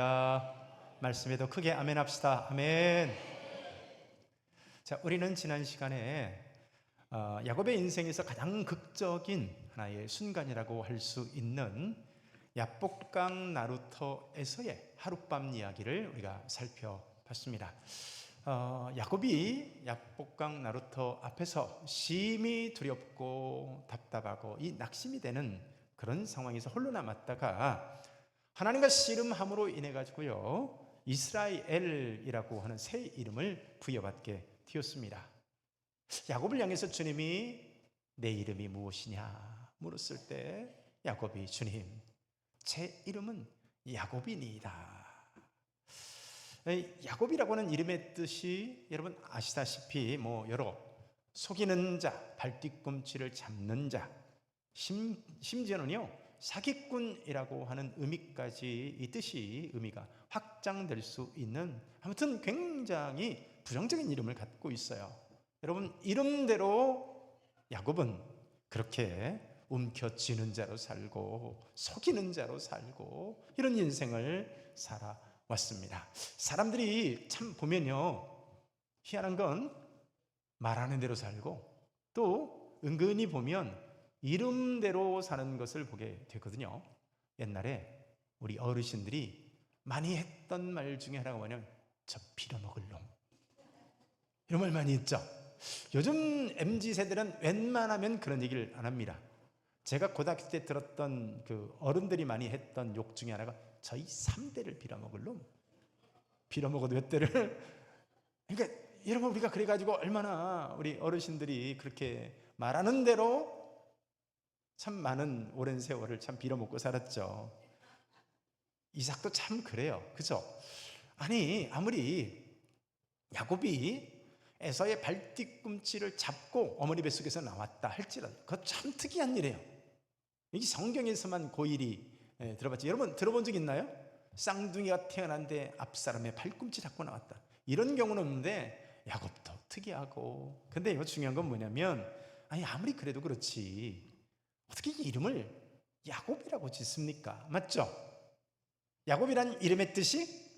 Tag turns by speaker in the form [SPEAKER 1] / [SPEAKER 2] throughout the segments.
[SPEAKER 1] 할렐루야. 말씀에도 크게 아멘 합시다. 아멘. 자, 우리는 지난 시간에 야곱의 인생에서 가장 극적인 하나의 순간이라고 할 수 있는 야복강 나루터에서의 하룻밤 이야기를 우리가 살펴봤습니다. 야곱이 야복강 나루터 앞에서 심히 두렵고 답답하고 이 낙심이 되는 그런 상황에서 홀로 남았다가 하나님과 씨름함으로 인해 가지고요 이스라엘이라고 하는 새 이름을 부여받게 되었습니다. 야곱을 향해서 주님이 내 이름이 무엇이냐 물었을 때 야곱이 주님 제 이름은 야곱이니이다. 야곱이라고 하는 이름의 뜻이 여러분 아시다시피 여러 속이는 자, 발뒤꿈치를 잡는 자, 심지어는요 사기꾼이라고 하는 의미까지 이 뜻이 의미가 확장될 수 있는 아무튼 굉장히 부정적인 이름을 갖고 있어요. 여러분 이름대로 야곱은 그렇게 움켜쥐는 자로 살고 속이는 자로 살고 이런 인생을 살아왔습니다. 사람들이 참 보면요 희한한 건 말하는 대로 살고 또 은근히 보면 이름대로 사는 것을 보게 되거든요. 옛날에 우리 어르신들이 많이 했던 말 중에 하나가 뭐냐면 저 빌어먹을 놈, 이런 말 많이 했죠. 요즘 MZ세대는 웬만하면 그런 얘기를 안 합니다. 제가 고등학교 때 들었던 그 어른들이 많이 했던 욕 중에 하나가 저희 3대를 빌어먹을 놈, 빌어먹어도 몇 대를. 그러니까 여러분 우리가 그래가지고 얼마나 우리 어르신들이 그렇게 말하는 대로 참 많은 오랜 세월을 참 빌어먹고 살았죠. 이삭도 참 그래요. 그죠? 아니 아무리 야곱이 에서의 발뒤꿈치를 잡고 어머니 뱃속에서 나왔다 할지라도 그거 참 특이한 일이에요. 이게 성경에서만 고일이 들어봤지. 여러분 들어본 적 있나요? 쌍둥이가 태어났는데 앞사람의 발꿈치 잡고 나왔다. 이런 경우는 없는데 야곱도 특이하고. 근데 이거 중요한 건 뭐냐면 아니 아무리 그래도 그렇지 어떻게 이 이름을 야곱이라고 짓습니까? 맞죠? 야곱이란 이름의 뜻이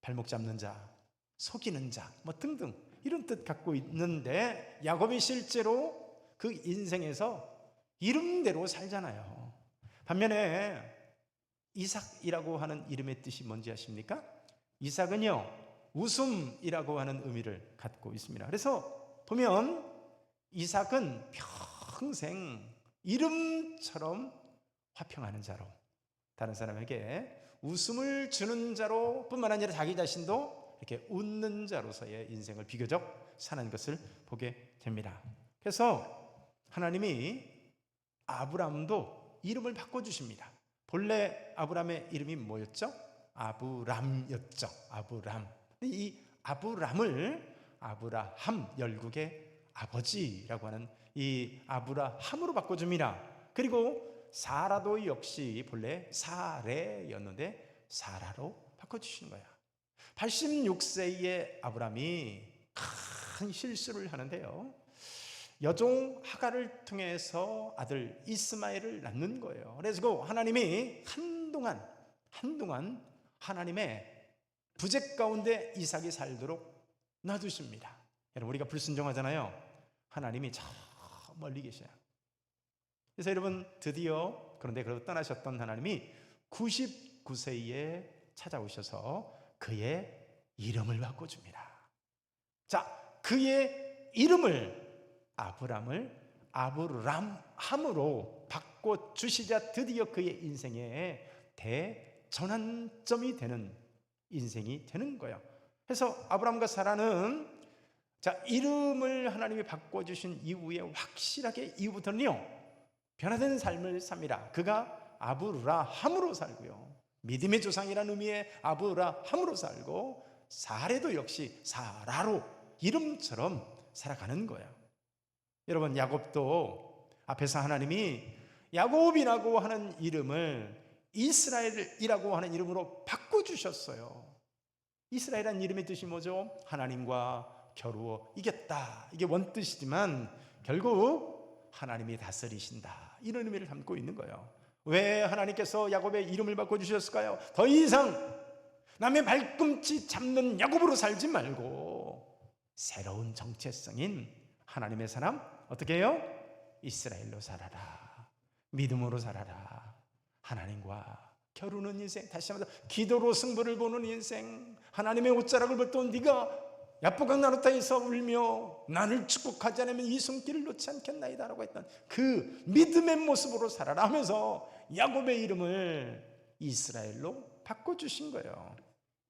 [SPEAKER 1] 발목 잡는 자, 속이는 자, 등등 이런 뜻 갖고 있는데 야곱이 실제로 그 인생에서 이름대로 살잖아요. 반면에 이삭이라고 하는 이름의 뜻이 뭔지 아십니까? 이삭은요 웃음이라고 하는 의미를 갖고 있습니다. 그래서 보면 이삭은 평생 이름처럼 화평하는 자로, 다른 사람에게 웃음을 주는 자로 뿐만 아니라 자기 자신도 이렇게 웃는 자로서의 인생을 비교적 사는 것을 보게 됩니다. 그래서 하나님이 아브람도 이름을 바꿔주십니다. 본래 아브람의 이름이 뭐였죠? 아브람이었죠. 아브람. 이 아브람을 아브라함, 열국의 아버지라고 하는 이 아브라함으로 바꿔줍니다. 그리고 사라도 역시 본래 사레였는데 사라로 바꿔주시는 거야. 86세의 아브람이 큰 실수를 하는데요 여종 하갈을 통해서 아들 이스마엘을 낳는 거예요. 그래서 하나님이 한동안 하나님의 부재 가운데 이삭이 살도록 놔두십니다. 여러분 우리가 불순종하잖아요. 하나님이 저 멀리 계셔요. 그래서 여러분 드디어 그런데 그러고 떠나셨던 하나님이 99세에 찾아오셔서 그의 이름을 바꿔줍니다. 자, 그의 이름을 아브람을 아브람함으로 바꿔주시자 드디어 그의 인생의 대전환점이 되는 인생이 되는 거예요. 그래서 아브람과 사라는 자 이름을 하나님이 바꿔주신 이후에 확실하게 이후부터는요 변화된 삶을 삽니다. 그가 아브라함으로 살고요 믿음의 조상이라는 의미의 아브라함으로 살고 사레도 역시 사라로 이름처럼 살아가는 거예요. 여러분 야곱도 앞에서 하나님이 야곱이라고 하는 이름을 이스라엘이라고 하는 이름으로 바꿔주셨어요. 이스라엘이라는 이름의 뜻이 뭐죠? 하나님과 겨루어 이겼다, 이게 원뜻이지만 결국 하나님이 다스리신다 이런 의미를 담고 있는 거예요. 왜 하나님께서 야곱의 이름을 바꿔주셨을까요? 더 이상 남의 발꿈치 잡는 야곱으로 살지 말고 새로운 정체성인 하나님의 사람 어떻게 해요? 이스라엘로 살아라. 믿음으로 살아라. 하나님과 겨루는 인생, 다시 한번 기도로 승부를 보는 인생, 하나님의 옷자락을 벗던 네가 야복강 나루타에서 울며 나를 축복하지 않으면 이 손길을 놓지 않겠나이다 라고 했던 그 믿음의 모습으로 살아라 하면서 야곱의 이름을 이스라엘로 바꿔주신 거예요.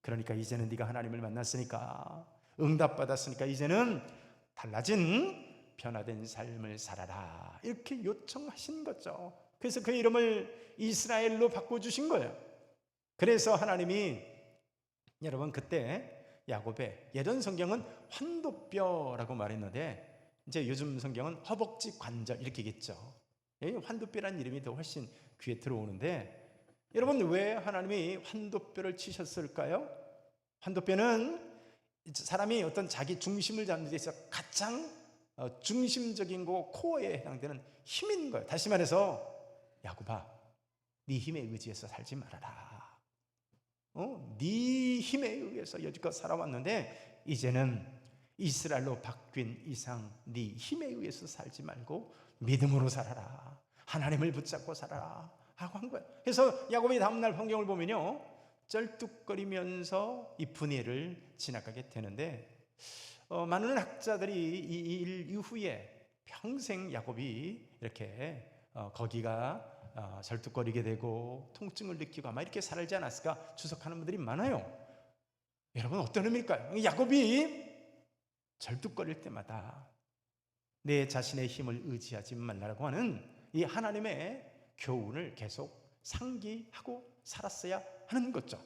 [SPEAKER 1] 그러니까 이제는 네가 하나님을 만났으니까, 응답받았으니까 이제는 달라진 변화된 삶을 살아라, 이렇게 요청하신 거죠. 그래서 그 이름을 이스라엘로 바꿔주신 거예요. 그래서 하나님이, 여러분, 그때 야곱의, 예전 성경은 환도뼈라고 말했는데 이제 요즘 성경은 허벅지 관절 이렇게겠죠. 환도뼈라는 이름이 더 훨씬 귀에 들어오는데, 여러분, 왜 하나님이 환도뼈를 치셨을까요? 환도뼈는 사람이 어떤 자기 중심을 잡는 데 있어 가장 중심적인 거, 코어에 해당되는 힘인 거예요. 다시 말해서 야곱아, 네 힘에 의지해서 살지 말아라. 네 힘에 의해서 여지껏 살아왔는데 이제는 이스라엘로 바뀐 이상 네 힘에 의해서 살지 말고 믿음으로 살아라. 하나님을 붙잡고 살아라 하고 한 거예요. 그래서 야곱이 다음날 성경을 보면요, 쩔뚝거리면서 이 분해를 지나가게 되는데, 많은 학자들이 이 일 이후에 평생 야곱이 이렇게 거기가 절뚝거리게 되고 통증을 느끼고 아마 이렇게 살지 않았을까 추석하는 분들이 많아요. 여러분, 어떤 의미일까요? 야곱이 절뚝거릴 때마다 내 자신의 힘을 의지하지 말라고 하는 이 하나님의 교훈을 계속 상기하고 살았어야 하는 거죠.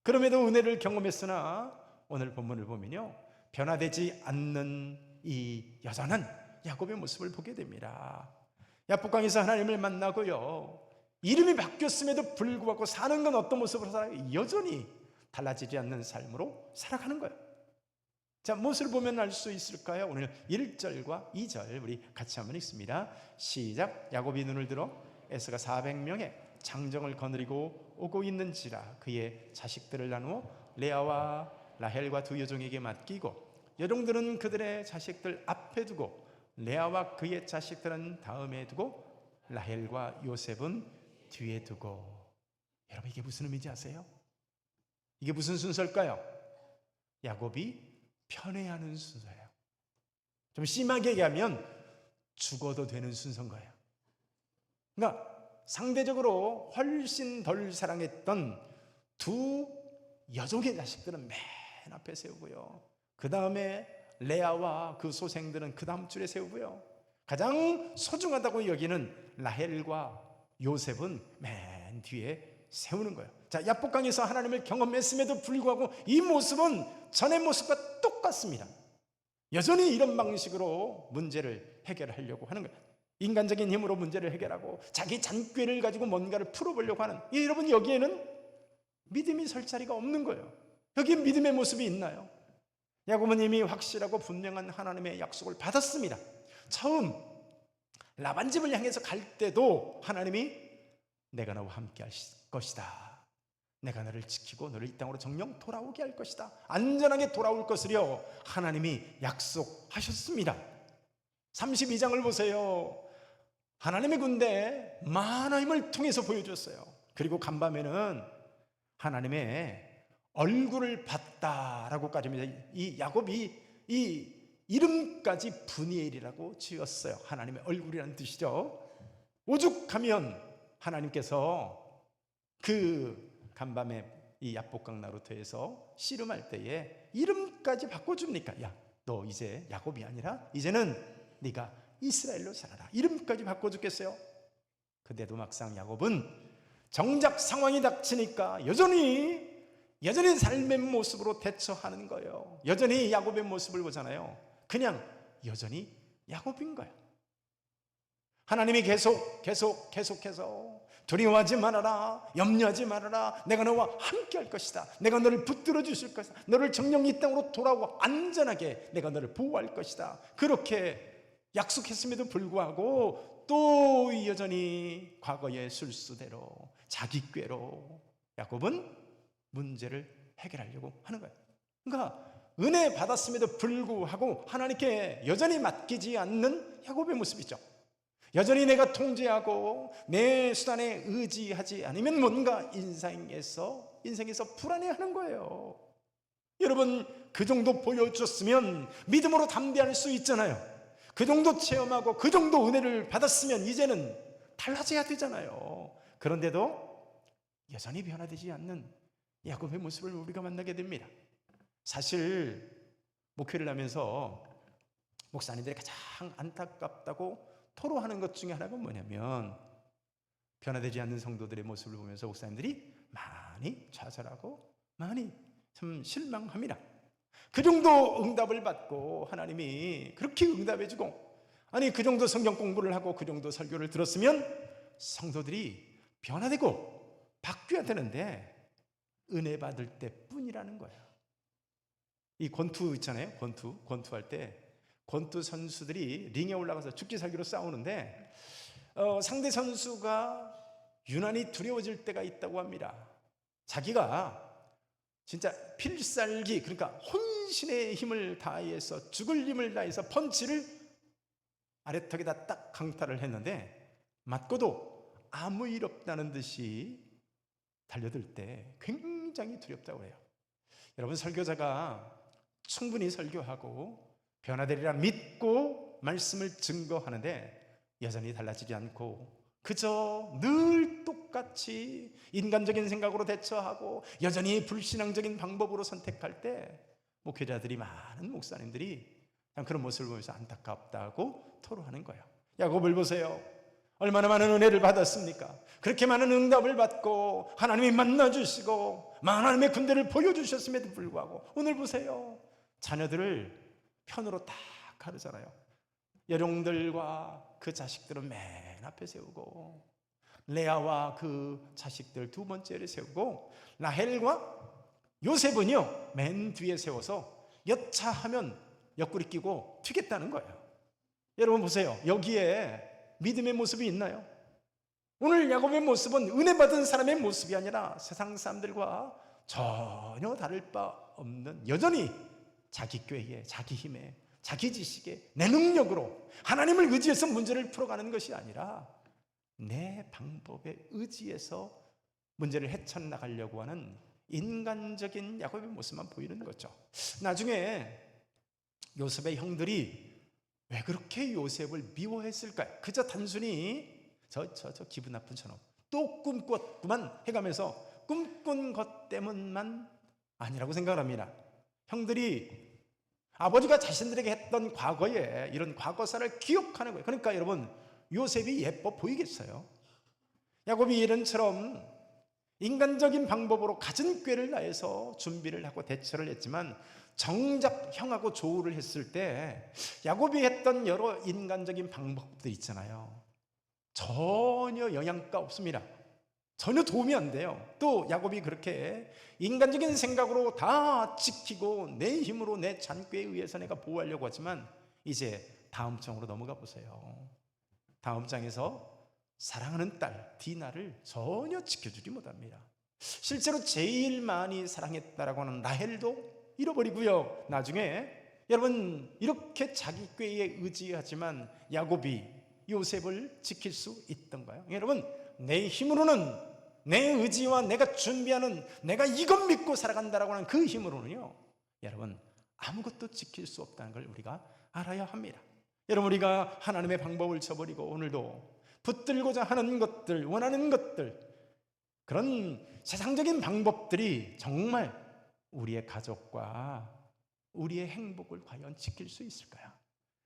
[SPEAKER 1] 그럼에도 은혜를 경험했으나 오늘 본문을 보면요, 변화되지 않는 이 여전한 야곱의 모습을 보게 됩니다. 야복강에서 하나님을 만나고요, 이름이 바뀌었음에도 불구하고 사는 건 어떤 모습으로 살아요? 여전히 달라지지 않는 삶으로 살아가는 거예요. 자, 무엇을 보면 알 수 있을까요? 오늘 1절과 2절 우리 같이 한번 읽습니다. 시작. 야곱이 눈을 들어 에서가 400명의 장정을 거느리고 오고 있는지라 그의 자식들을 나누어 레아와 라헬과 두 여종에게 맡기고 여종들은 그들의 자식들 앞에 두고 레아와 그의 자식들은 다음에 두고 라헬과 요셉은 뒤에 두고. 여러분, 이게 무슨 의미인지 아세요? 이게 무슨 순서일까요? 야곱이 편애하는 순서예요. 좀 심하게 얘기하면 죽어도 되는 순서인 거예요. 그러니까 상대적으로 훨씬 덜 사랑했던 두 여종의 자식들은 맨 앞에 세우고요, 그 다음에 레아와 그 소생들은 그 다음 줄에 세우고요, 가장 소중하다고 여기는 라헬과 요셉은 맨 뒤에 세우는 거예요. 자, 야복강에서 하나님을 경험했음에도 불구하고 이 모습은 전의 모습과 똑같습니다. 여전히 이런 방식으로 문제를 해결하려고 하는 거예요. 인간적인 힘으로 문제를 해결하고 자기 잔꾀를 가지고 뭔가를 풀어보려고 하는, 여러분, 여기에는 믿음이 설 자리가 없는 거예요. 여기에 믿음의 모습이 있나요? 야곱은 이미 확실하고 분명한 하나님의 약속을 받았습니다. 처음 라반 집을 향해서 갈 때도 하나님이 내가 너와 함께 할 것이다. 내가 너를 지키고 너를 이 땅으로 정령 돌아오게 할 것이다. 안전하게 돌아올 것을요, 하나님이 약속하셨습니다. 32장을 보세요. 하나님의 군대 마하나임을 통해서 보여줬어요. 그리고 간밤에는 하나님의 얼굴을 봤다라고까지 합니다. 이 야곱이 이 이름까지 브니엘이라고 지었어요. 하나님의 얼굴이라는 뜻이죠. 오죽하면 하나님께서 그 간밤에 이 야복강 나루터에서 씨름할 때에 이름까지 바꿔줍니까? 야, 너 이제 야곱이 아니라 이제는 네가 이스라엘로 살아라. 이름까지 바꿔줬겠어요? 근데도 막상 야곱은 정작 상황이 닥치니까 여전히 삶의 모습으로 대처하는 거예요. 여전히 야곱의 모습을 보잖아요. 그냥 여전히 야곱인 거예요. 하나님이 계속해서 두려워하지 말아라, 염려하지 말아라, 내가 너와 함께 할 것이다, 내가 너를 붙들어 주실 것이다, 너를 정령 이 땅으로 돌아오고 안전하게 내가 너를 보호할 것이다, 그렇게 약속했음에도 불구하고 또 여전히 과거의 술수대로 자기 꾀로 야곱은 문제를 해결하려고 하는 거예요. 그러니까 은혜 받았음에도 불구하고 하나님께 여전히 맡기지 않는 야곱의 모습이죠. 여전히 내가 통제하고 내 수단에 의지하지 않으면 뭔가 인생에서 불안해하는 거예요. 여러분, 그 정도 보여줬으면 믿음으로 담대할 수 있잖아요. 그 정도 체험하고 그 정도 은혜를 받았으면 이제는 달라져야 되잖아요. 그런데도 여전히 변화되지 않는 야곱의 모습을 우리가 만나게 됩니다. 사실 목회를 하면서 목사님들이 가장 안타깝다고 토로하는 것 중에 하나가 뭐냐면, 변화되지 않는 성도들의 모습을 보면서 목사님들이 많이 좌절하고 많이 참 실망합니다. 그 정도 응답을 받고 하나님이 그렇게 응답해주고, 아니 그 정도 성경 공부를 하고 그 정도 설교를 들었으면 성도들이 변화되고 바뀌어야 되는데 은혜 받을 때뿐이라는 거예요. 이 권투 있잖아요. 권투할 때 권투 선수들이 링에 올라가서 죽기 살기로 싸우는데 상대 선수가 유난히 두려워질 때가 있다고 합니다. 자기가 진짜 필살기, 그러니까 혼신의 힘을 다해서, 죽을 힘을 다해서 펀치를 아래턱에다 딱 강타를 했는데 맞고도 아무 일 없다는 듯이 달려들 때 굉장히 두렵다고 해요. 여러분, 설교자가 충분히 설교하고 변화되리라 믿고 말씀을 증거하는데 여전히 달라지지 않고 그저 늘 똑같이 인간적인 생각으로 대처하고 여전히 불신앙적인 방법으로 선택할 때 목회자들이, 많은 목사님들이 그런 모습을 보면서 안타깝다고 토로하는 거예요. 야곱을 보세요. 얼마나 많은 은혜를 받았습니까? 그렇게 많은 응답을 받고 하나님이 만나주시고 하나님의 군대를 보여주셨음에도 불구하고 오늘 보세요. 자녀들을 편으로 딱 가르잖아요. 여종들과 그 자식들은 맨 앞에 세우고, 레아와 그 자식들 두 번째를 세우고, 라헬과 요셉은요 맨 뒤에 세워서 여차하면 옆구리 끼고 튀겠다는 거예요. 여러분 보세요. 여기에 믿음의 모습이 있나요? 오늘 야곱의 모습은 은혜 받은 사람의 모습이 아니라 세상 사람들과 전혀 다를 바 없는, 여전히 자기 꾀에, 자기 힘에, 자기 지식에, 내 능력으로 하나님을 의지해서 문제를 풀어가는 것이 아니라 내 방법에 의지해서 문제를 헤쳐나가려고 하는 인간적인 야곱의 모습만 보이는 거죠. 나중에 요셉의 형들이 왜 그렇게 요셉을 미워했을까요? 그저 단순히 저 기분 나쁜 저놈 또 꿈꿨구만 해가면서 꿈꾼 것 때문만 아니라고 생각을 합니다. 형들이 아버지가 자신들에게 했던 과거에 이런 과거사를 기억하는 거예요. 그러니까 여러분, 요셉이 예뻐 보이겠어요? 야곱이 이런처럼 인간적인 방법으로 갖은 꾀를 다해서 준비를 하고 대처를 했지만 정작 형하고 조우를 했을 때 야곱이 했던 여러 인간적인 방법들 있잖아요. 전혀 영향가 없습니다. 전혀 도움이 안 돼요. 또 야곱이 그렇게 인간적인 생각으로 다 지키고 내 힘으로 내 잔꾀에 의해서 내가 보호하려고 하지만 이제 다음 장으로 넘어가 보세요. 다음 장에서 사랑하는 딸 디나를 전혀 지켜주지 못합니다. 실제로 제일 많이 사랑했다라고 하는 라헬도 잃어버리고요. 나중에 여러분, 이렇게 자기 꾀에 의지하지만 야곱이 요셉을 지킬 수 있던가요? 여러분, 내 힘으로는, 내 의지와 내가 준비하는, 내가 이것 믿고 살아간다라고 하는 그 힘으로는요, 여러분 아무것도 지킬 수 없다는 걸 우리가 알아야 합니다. 여러분, 우리가 하나님의 방법을 저버리고 오늘도 붙들고자 하는 것들, 원하는 것들, 그런 세상적인 방법들이 정말 우리의 가족과 우리의 행복을 과연 지킬 수 있을까요?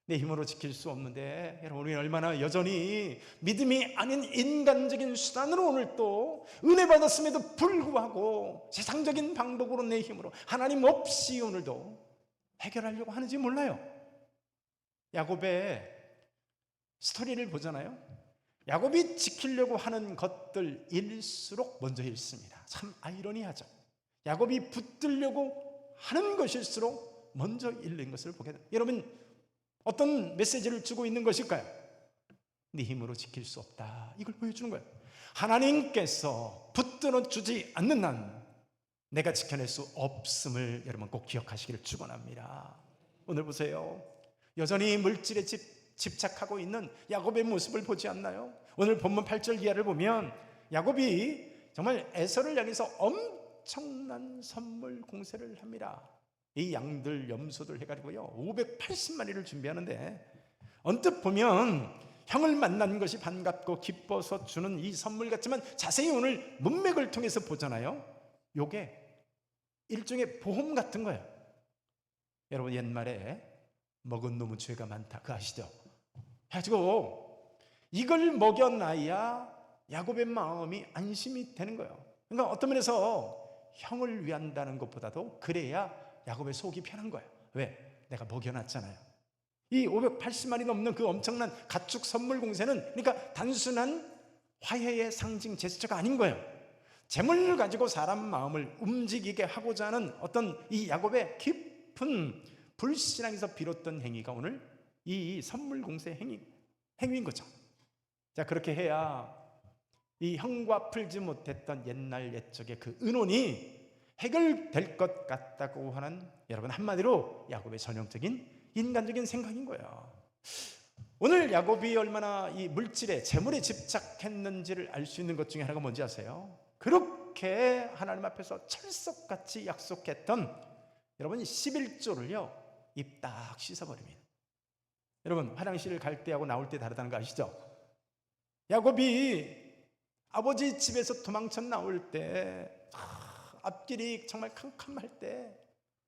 [SPEAKER 1] 내 힘으로 지킬 수 없는데 여러분, 우리는 얼마나 여전히 믿음이 아닌 인간적인 수단으로 오늘 또 은혜 받았음에도 불구하고 세상적인 방법으로 내 힘으로 하나님 없이 오늘도 해결하려고 하는지 몰라요. 야곱의 스토리를 보잖아요. 야곱이 지키려고 하는 것들일수록 먼저 잃습니다. 참 아이러니하죠. 야곱이 붙들려고 하는 것일수록 먼저 잃는 것을 보게 됩니다. 여러분, 어떤 메시지를 주고 있는 것일까요? 네 힘으로 지킬 수 없다, 이걸 보여주는 거예요. 하나님께서 붙들어 주지 않는 한 내가 지켜낼 수 없음을 여러분 꼭 기억하시기를 축원합니다. 오늘 보세요. 여전히 물질에 집착하고 있는 야곱의 모습을 보지 않나요? 오늘 본문 8절 이하를 보면 야곱이 정말 에서를 향해서 엄청난 선물 공세를 합니다. 이 양들 염소들 해가지고요 580마리를 준비하는데, 언뜻 보면 형을 만난 것이 반갑고 기뻐서 주는 이 선물 같지만 자세히 오늘 문맥을 통해서 보잖아요. 요게 일종의 보험 같은 거예요. 여러분 옛말에 먹은 놈은 죄가 많다 그거 아시죠? 가지고 이걸 먹여놔야 야곱의 마음이 안심이 되는 거예요. 그러니까 어떤 면에서 형을 위한다는 것보다도 그래야 야곱의 속이 편한 거예요. 왜? 내가 먹여놨잖아요. 이 580마리 넘는 그 엄청난 가축 선물 공세는 그러니까 단순한 화해의 상징 제스처가 아닌 거예요. 재물을 가지고 사람 마음을 움직이게 하고자 하는 어떤 이 야곱의 깊은 불신앙에서 비롯된 행위가 오늘 이 선물 공세 행위인 거죠. 자, 그렇게 해야 이 형과 풀지 못했던 옛날 옛적의 그 은혼이 해결될 것 같다고 하는, 여러분 한마디로 야곱의 전형적인 인간적인 생각인 거예요. 오늘 야곱이 얼마나 이 물질에 재물에 집착했는지를 알 수 있는 것 중에 하나가 뭔지 아세요? 그렇게 하나님 앞에서 철석같이 약속했던 여러분 11조를요 입 딱 씻어버립니다. 여러분 화장실을 갈 때하고 나올 때 다르다는 거 아시죠? 야곱이 아버지 집에서 도망쳐 나올 때 앞길이 정말 캄캄할 때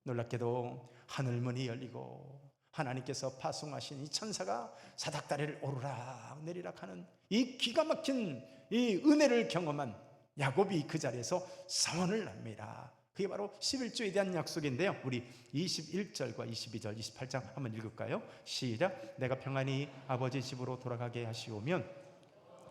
[SPEAKER 1] 놀랍게도 하늘문이 열리고 하나님께서 파송하신 이 천사가 사닥다리를 오르락 내리락 하는 이 기가 막힌 이 은혜를 경험한 야곱이 그 자리에서 선언을 합니다. 그게 바로 11조에 대한 약속인데요, 우리 21절과 22절 28장 한번 읽을까요? 시작. 내가 평안히 아버지 집으로 돌아가게 하시오면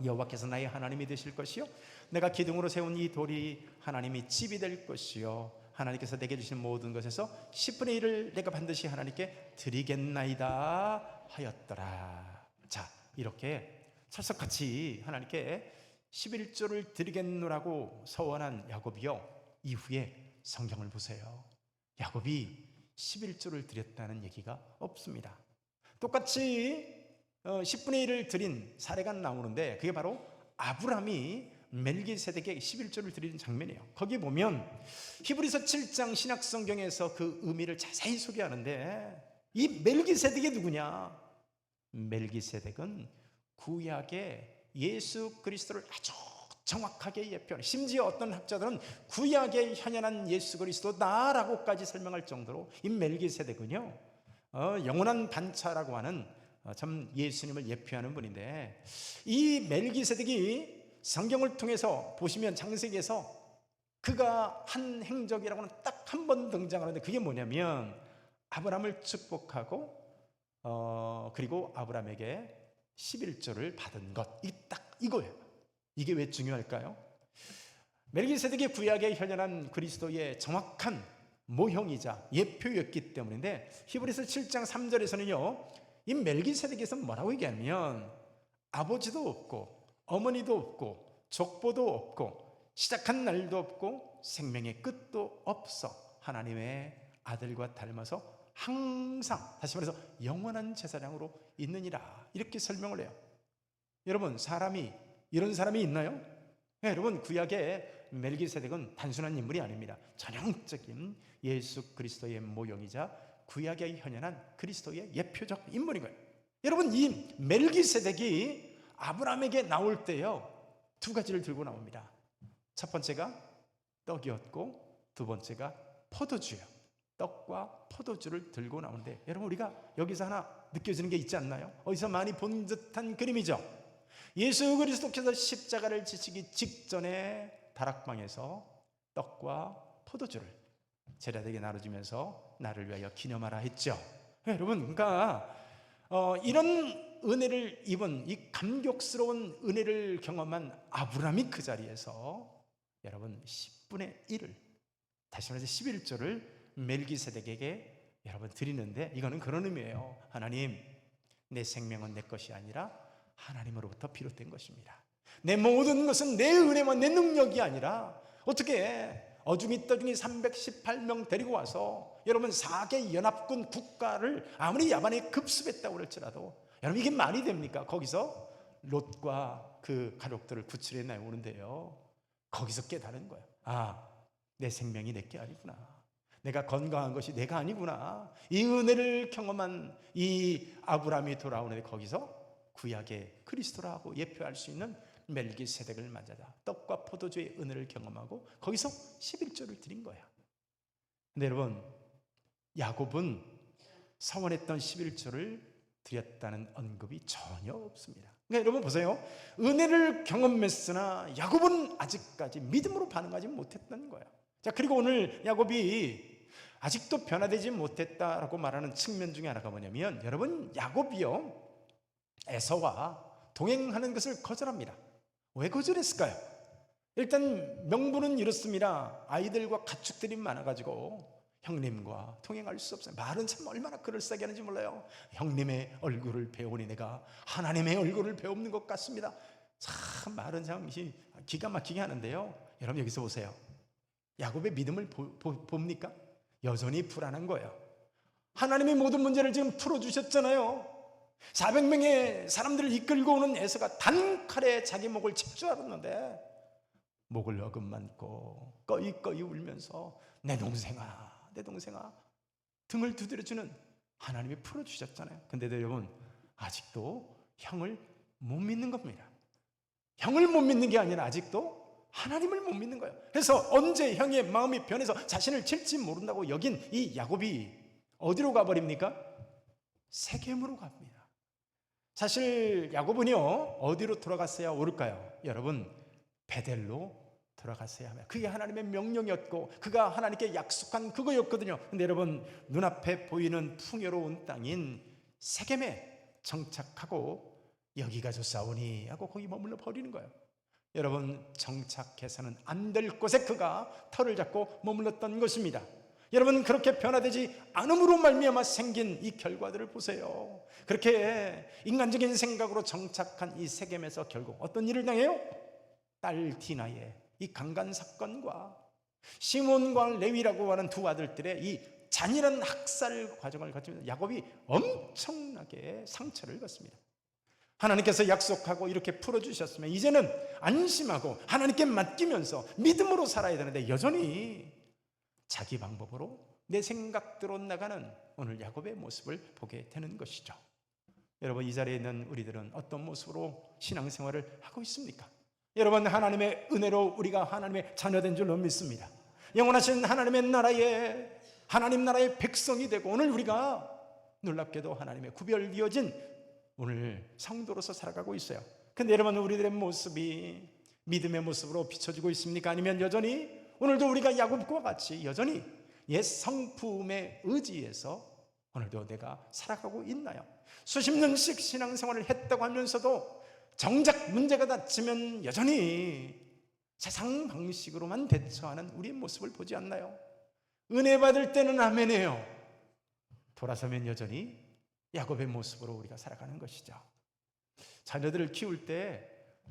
[SPEAKER 1] 여호와께서 나의 하나님이 되실 것이요 내가 기둥으로 세운 이 돌이 하나님이 집이 될 것이요 하나님께서 내게 주신 모든 것에서 10분의 1을 내가 반드시 하나님께 드리겠나이다 하였더라. 자, 이렇게 철석같이 하나님께 11조를 드리겠노라고 서원한 야곱이요, 이후에 성경을 보세요. 야곱이 11조를 드렸다는 얘기가 없습니다. 똑같이 10분의 1을 드린 사례가 나오는데 그게 바로 아브라함이 멜기세덱에게 11조를 드리는 장면이에요. 거기 보면 히브리서 7장 신약성경에서 그 의미를 자세히 소개하는데, 이 멜기세덱이 누구냐? 멜기세덱은 구약의 예수 그리스도를 아주 정확하게 예표하는, 심지어 어떤 학자들은 구약의 현현한 예수 그리스도다라고까지 설명할 정도로 이 멜기세덱은요 영원한 반차라고 하는 참 예수님을 예표하는 분인데, 이 멜기세덱이 성경을 통해서 보시면 창세기에서 그가 한 행적이라고는 딱 한 번 등장하는데 그게 뭐냐면 아브라함을 축복하고 그리고 아브라함에게 11조를 받은 것, 이 딱 이거예요. 이게 왜 중요할까요? 멜기세덱이 구약의 현현한 그리스도의 정확한 모형이자 예표였기 때문인데, 히브리서 7장 3절에서는요 이 멜기세덱에서 뭐라고 얘기하면 아버지도 없고 어머니도 없고 족보도 없고 시작한 날도 없고 생명의 끝도 없어 하나님의 아들과 닮아서 항상, 다시 말해서 영원한 제사장으로 있느니라, 이렇게 설명을 해요. 여러분 이런 사람이 있나요? 네, 여러분 구약의 멜기세덱은 단순한 인물이 아닙니다. 전형적인 예수 그리스도의 모형이자 구약의 현현한 그리스도의 예표적 인물인 거예요. 여러분 이 멜기세덱이 아브라함에게 나올 때요 두 가지를 들고 나옵니다. 첫 번째가 떡이었고 두 번째가 포도주예요. 떡과 포도주를 들고 나오는데, 여러분 우리가 여기서 하나 느껴지는 게 있지 않나요? 어디서 많이 본 듯한 그림이죠. 예수 그리스도께서 십자가를 지시기 직전에 다락방에서 떡과 포도주를 제자들에게 나눠주면서 나를 위하여 기념하라 했죠. 여러분 그러니까 이런 은혜를 입은, 이 감격스러운 은혜를 경험한 아브라함이 그 자리에서 여러분 10분의 1을, 다시 말해서 11조를 멜기세덱에게 여러분 드리는데, 이거는 그런 의미예요. 하나님, 내 생명은 내 것이 아니라 하나님으로부터 비롯된 것입니다. 내 모든 것은 내 은혜와 내 능력이 아니라 어떻게 어중이 떠중이 318명 데리고 와서 여러분 4개 연합군 국가를 아무리 야만에 급습했다고 그럴지라도 여러분 이게 말이 됩니까? 거기서 롯과 그 가족들을 구출해 나오는데요, 거기서 깨달은 거예요. 아, 내 생명이 내게 아니구나. 내가 건강한 것이 내가 아니구나. 이 은혜를 경험한 이 아브라함이 돌아오는데 거기서 구약의 그리스도라고 예표할 수 있는 멜기세덱을 맞아다 떡과 포도주의 은혜를 경험하고 거기서 11조를 드린 거야. 근데 여러분, 야곱은 서원했던 11조를 드렸다는 언급이 전혀 없습니다. 그러니까 여러분 보세요. 은혜를 경험했으나 야곱은 아직까지 믿음으로 반응하지 못했던 거야. 자, 그리고 오늘 야곱이 아직도 변화되지 못했다라고 말하는 측면 중에 하나가 뭐냐면, 여러분, 야곱이요, 에서와 동행하는 것을 거절합니다. 왜 거절했을까요? 일단 명분은 이렇습니다. 아이들과 가축들이 많아가지고 형님과 동행할 수 없어요. 말은 참 얼마나 그럴싸하게 하는지 몰라요. 형님의 얼굴을 배우니 내가 하나님의 얼굴을 배우는 것 같습니다. 참 말은 참 기가 막히게 하는데요, 여러분 여기서 보세요. 야곱의 믿음을 봅니까? 여전히 불안한 거예요. 하나님의 모든 문제를 지금 풀어주셨잖아요. 400명의 사람들을 이끌고 오는 에서가 단칼에 자기 목을 칠 줄 알았는데 목을 어금만고 꺼이꺼이 울면서 내 동생아, 내 동생아 등을 두드려주는 하나님이 풀어주셨잖아요. 근데 여러분, 아직도 형을 못 믿는 겁니다. 형을 못 믿는 게 아니라 아직도 하나님을 못 믿는 거예요. 그래서 언제 형의 마음이 변해서 자신을 칠지 모른다고 여긴 이 야곱이 어디로 가버립니까? 세겜으로 갑니다. 사실 야곱은요, 어디로 돌아갔어야 옳을까요? 여러분, 베델로 돌아갔어야 합니다. 그게 하나님의 명령이었고 그가 하나님께 약속한 그거였거든요. 근데 여러분, 눈앞에 보이는 풍요로운 땅인 세겜에 정착하고 여기가 좋사오니 하고 거기 머물러 버리는 거예요. 여러분, 정착해서는 안 될 곳에 그가 터를 잡고 머물렀던 것입니다. 여러분, 그렇게 변화되지 않음으로 말미암아 생긴 이 결과들을 보세요. 그렇게 인간적인 생각으로 정착한 이 세겜에서 결국 어떤 일을 당해요? 딸 디나의 이 강간 사건과 시몬과 레위라고 하는 두 아들들의 이 잔인한 학살 과정을 거치면서 야곱이 엄청나게 상처를 받습니다. 하나님께서 약속하고 이렇게 풀어주셨으면 이제는 안심하고 하나님께 맡기면서 믿음으로 살아야 되는데 여전히 자기 방법으로 내 생각대로 나가는 오늘 야곱의 모습을 보게 되는 것이죠. 여러분, 이 자리에 있는 우리들은 어떤 모습으로 신앙생활을 하고 있습니까? 여러분, 하나님의 은혜로 우리가 하나님의 자녀된 줄로 믿습니다. 영원하신 하나님의 나라에 하나님 나라의 백성이 되고 오늘 우리가 놀랍게도 하나님의 구별되어진 오늘 성도로서 살아가고 있어요. 근데 여러분, 우리들의 모습이 믿음의 모습으로 비춰지고 있습니까? 아니면 여전히 오늘도 우리가 야곱과 같이 여전히 옛 성품의 의지에서 오늘도 내가 살아가고 있나요? 수십 년씩 신앙생활을 했다고 하면서도 정작 문제가 닥치면 여전히 세상 방식으로만 대처하는 우리의 모습을 보지 않나요? 은혜 받을 때는 아멘이에요. 돌아서면 여전히 야곱의 모습으로 우리가 살아가는 것이죠. 자녀들을 키울 때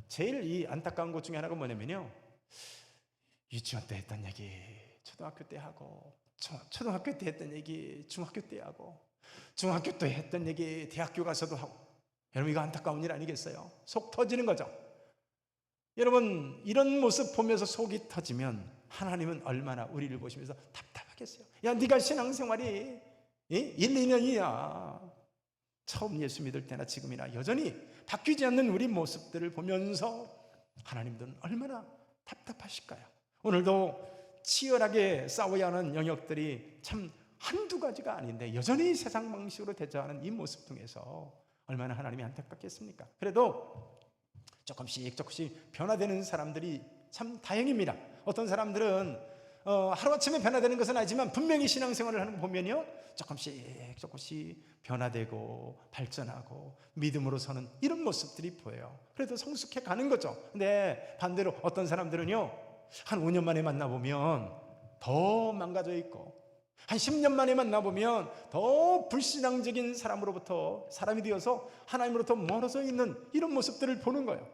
[SPEAKER 1] 제일 이 안타까운 것 중에 하나가 뭐냐면요, 유치원 때 했던 얘기 초등학교 때 하고, 초등학교 때 했던 얘기 중학교 때 하고, 중학교 때 했던 얘기 대학교 가서도 하고. 여러분, 이거 안타까운 일 아니겠어요? 속 터지는 거죠. 여러분, 이런 모습 보면서 속이 터지면 하나님은 얼마나 우리를 보시면서 답답하겠어요. 야, 네가 신앙생활이 1, 2년이야 처음 예수 믿을 때나 지금이나 여전히 바뀌지 않는 우리 모습들을 보면서 하나님들은 얼마나 답답하실까요? 오늘도 치열하게 싸워야 하는 영역들이 참 한두 가지가 아닌데 여전히 세상 방식으로 대처하는 이 모습 중에서 얼마나 하나님이 안타깝겠습니까? 그래도 조금씩 변화되는 사람들이 참 다행입니다. 어떤 사람들은 하루아침에 변화되는 것은 아니지만 분명히 신앙생활을 하는 거 보면요, 조금씩 변화되고 발전하고 믿음으로 서는 이런 모습들이 보여요. 그래도 성숙해 가는 거죠. 근데 반대로 어떤 사람들은요, 한 5년 만에 만나보면 더 망가져 있고, 한 10년 만에 만나보면 더 불신앙적인 사람이 되어서 하나님으로부터 멀어져 있는 이런 모습들을 보는 거예요.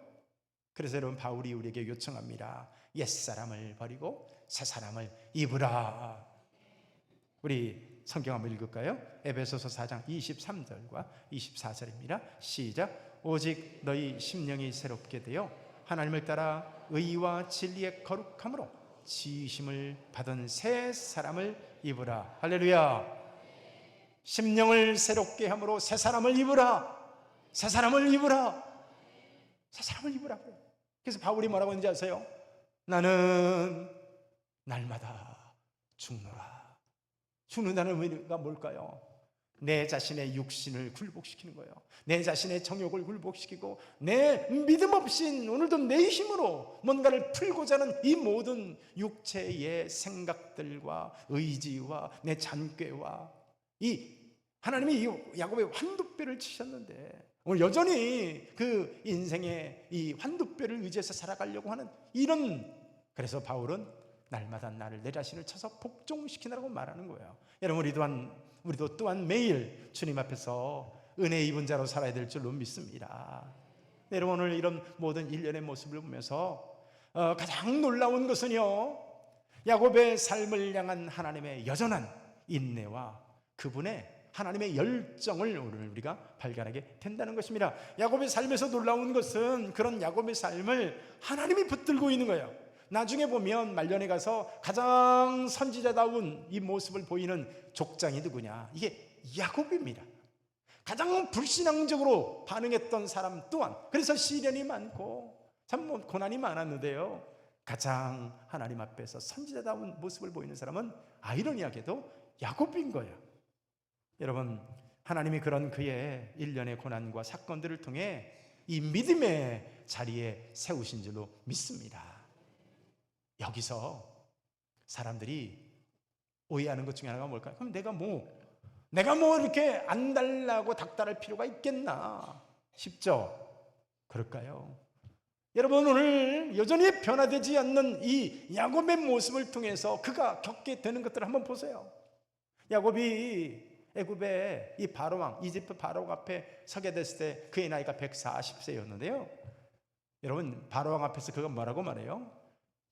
[SPEAKER 1] 그래서 여러분, 바울이 우리에게 요청합니다. 옛사람을 버리고 새사람을 입으라. 우리 성경 한번 읽을까요? 에베소서 4장 23절과 24절입니다. 시작. 오직 너희 심령이 새롭게 되어 하나님을 따라 의와 진리의 거룩함으로 지으심을 받은 새 사람을 입으라. 할렐루야. 심령을 새롭게 함으로 새 사람을 입으라. 새 사람을 입으라. 새 사람을 입으라고요. 그래서 바울이 뭐라고 하는지 아세요? 나는 날마다 죽노라. 죽는다는 의미가 뭘까요? 내 자신의 육신을 굴복시키는 거예요. 내 자신의 정욕을 굴복시키고 내 믿음 없인 오늘도 내 힘으로 뭔가를 풀고자 하는 이 모든 육체의 생각들과 의지와 내 잔꾀와 이 하나님이 이 야곱의 환두뼈를 치셨는데 오늘 여전히 그 인생의 이 환두뼈를 의지해서 살아가려고 하는 이런, 그래서 바울은 날마다 나를 내 자신을 쳐서 복종시키라고 말하는 거예요. 여러분 우리도 또한 매일 주님 앞에서 은혜 입은 자로 살아야 될 줄로 믿습니다. 여러분 오늘 이런 모든 일련의 모습을 보면서 가장 놀라운 것은요, 야곱의 삶을 향한 하나님의 여전한 인내와 그분의 하나님의 열정을 오늘 우리가 발견하게 된다는 것입니다. 야곱의 삶에서 놀라운 것은 그런 야곱의 삶을 하나님이 붙들고 있는 거예요. 나중에 보면 말년에 가서 가장 선지자다운 이 모습을 보이는 족장이 누구냐? 이게 야곱입니다. 가장 불신앙적으로 반응했던 사람 또한, 그래서 시련이 많고 참 고난이 많았는데요, 가장 하나님 앞에서 선지자다운 모습을 보이는 사람은 아이러니하게도 야곱인 거예요. 여러분, 하나님이 그런 그의 일련의 고난과 사건들을 통해 이 믿음의 자리에 세우신 줄로 믿습니다. 여기서 사람들이 오해하는 것 중에 하나가 뭘까요? 그럼 내가 뭐 이렇게 안달나고 닥달할 필요가 있겠나 싶죠? 그럴까요? 여러분, 오늘 여전히 변화되지 않는 이 야곱의 모습을 통해서 그가 겪게 되는 것들을 한번 보세요. 야곱이 애굽의 이 바로왕, 이집트 바로왕 앞에 서게 됐을 때 그의 나이가 140세였는데요 여러분, 바로왕 앞에서 그가 뭐라고 말해요?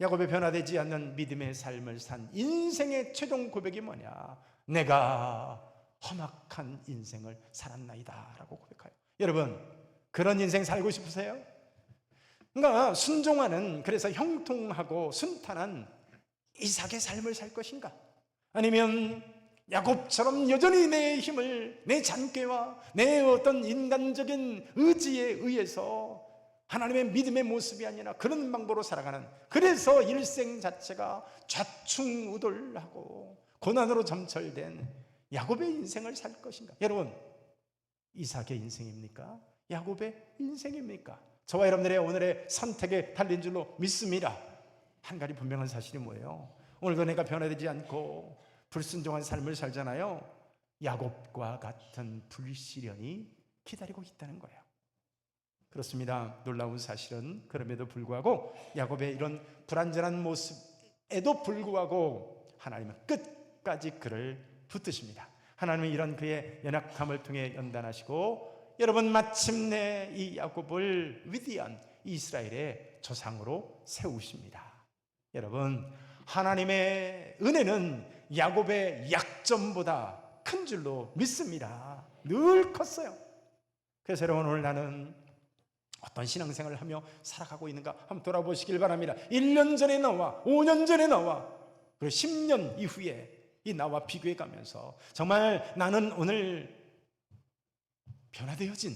[SPEAKER 1] 야곱의 변화되지 않는 믿음의 삶을 산 인생의 최종 고백이 뭐냐? 내가 험악한 인생을 살았나이다 라고 고백해요. 여러분, 그런 인생 살고 싶으세요? 그러니까 순종하는, 그래서 형통하고 순탄한 이삭의 삶을 살 것인가? 아니면 야곱처럼 여전히 내 힘을, 내 잔꾀와 내 어떤 인간적인 의지에 의해서 하나님의 믿음의 모습이 아니라 그런 방법으로 살아가는, 그래서 일생 자체가 좌충우돌하고 고난으로 점철된 야곱의 인생을 살 것인가? 여러분, 이삭의 인생입니까? 야곱의 인생입니까? 저와 여러분들의 오늘의 선택에 달린 줄로 믿습니다. 한 가지 분명한 사실이 뭐예요? 오늘도 내가 변화되지 않고 불순종한 삶을 살잖아요. 야곱과 같은 불시련이 기다리고 있다는 거예요. 그렇습니다. 놀라운 사실은 그럼에도 불구하고 야곱의 이런 불완전한 모습에도 불구하고 하나님은 끝까지 그를 붙드십니다. 하나님은 이런 그의 연약함을 통해 연단하시고 여러분, 마침내 이 야곱을 위대한 이스라엘의 조상으로 세우십니다. 여러분, 하나님의 은혜는 야곱의 약점보다 큰 줄로 믿습니다. 늘 컸어요. 그래서 여러분, 오늘 나는 어떤 신앙생활을 하며 살아가고 있는가 한번 돌아보시길 바랍니다. 1년 전에 나와 5년 전에 나와 그리고 10년 이후에 이 나와 비교해 가면서 정말 나는 오늘 변화되어진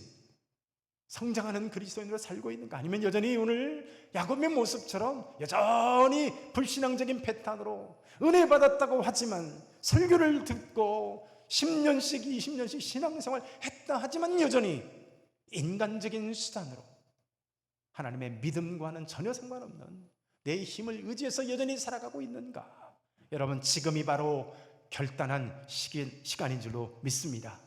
[SPEAKER 1] 성장하는 그리스도인으로 살고 있는가? 아니면 여전히 오늘 야곱의 모습처럼 여전히 불신앙적인 패턴으로 은혜 받았다고 하지만 설교를 듣고 10년씩 20년씩 신앙생활 했다 하지만 여전히 인간적인 수단으로 하나님의 믿음과는 전혀 상관없는 내 힘을 의지해서 여전히 살아가고 있는가? 여러분, 지금이 바로 결단한 시간인 줄로 믿습니다.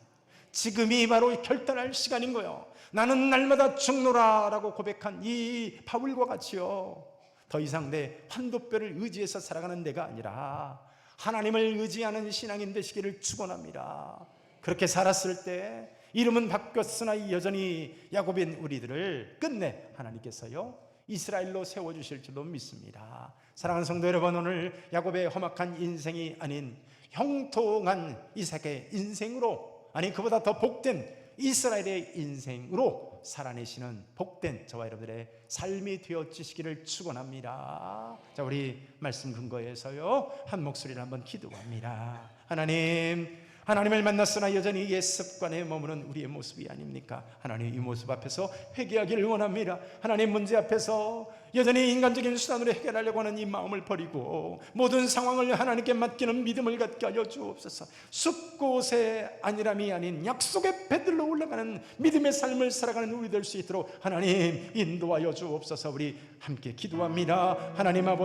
[SPEAKER 1] 지금이 바로 결단할 시간인 거예요. 나는 날마다 죽노라 라고 고백한 이 바울과 같이요, 더 이상 내 환도뼈를 의지해서 살아가는 내가 아니라 하나님을 의지하는 신앙인 되시기를 축원합니다. 그렇게 살았을 때 이름은 바뀌었으나 여전히 야곱인 우리들을 끝내 하나님께서요 이스라엘로 세워주실 줄로 믿습니다. 사랑하는 성도 여러분, 오늘 야곱의 험악한 인생이 아닌 형통한 이삭의 인생으로, 아니 그보다 더 복된 이스라엘의 인생으로 살아내시는 복된 저와 여러분들의 삶이 되어지시기를 축원합니다. 자, 우리 말씀 근거에서요 한 목소리를 한번 기도합니다. 하나님을 만났으나 여전히 옛 습관에 머무는 우리의 모습이 아닙니까? 하나님, 이 모습 앞에서 회개하기를 원합니다. 하나님, 문제 앞에서 여전히 인간적인 수단으로 해결하려고 하는 이 마음을 버리고 모든 상황을 하나님께 맡기는 믿음을 갖게 하여 주옵소서. 숲곳의 안일함이 아닌 약속의 배들로 올라가는 믿음의 삶을 살아가는 우리 될 수 있도록 하나님 인도하여 주옵소서. 우리 함께 기도합니다. 하나님 아버지,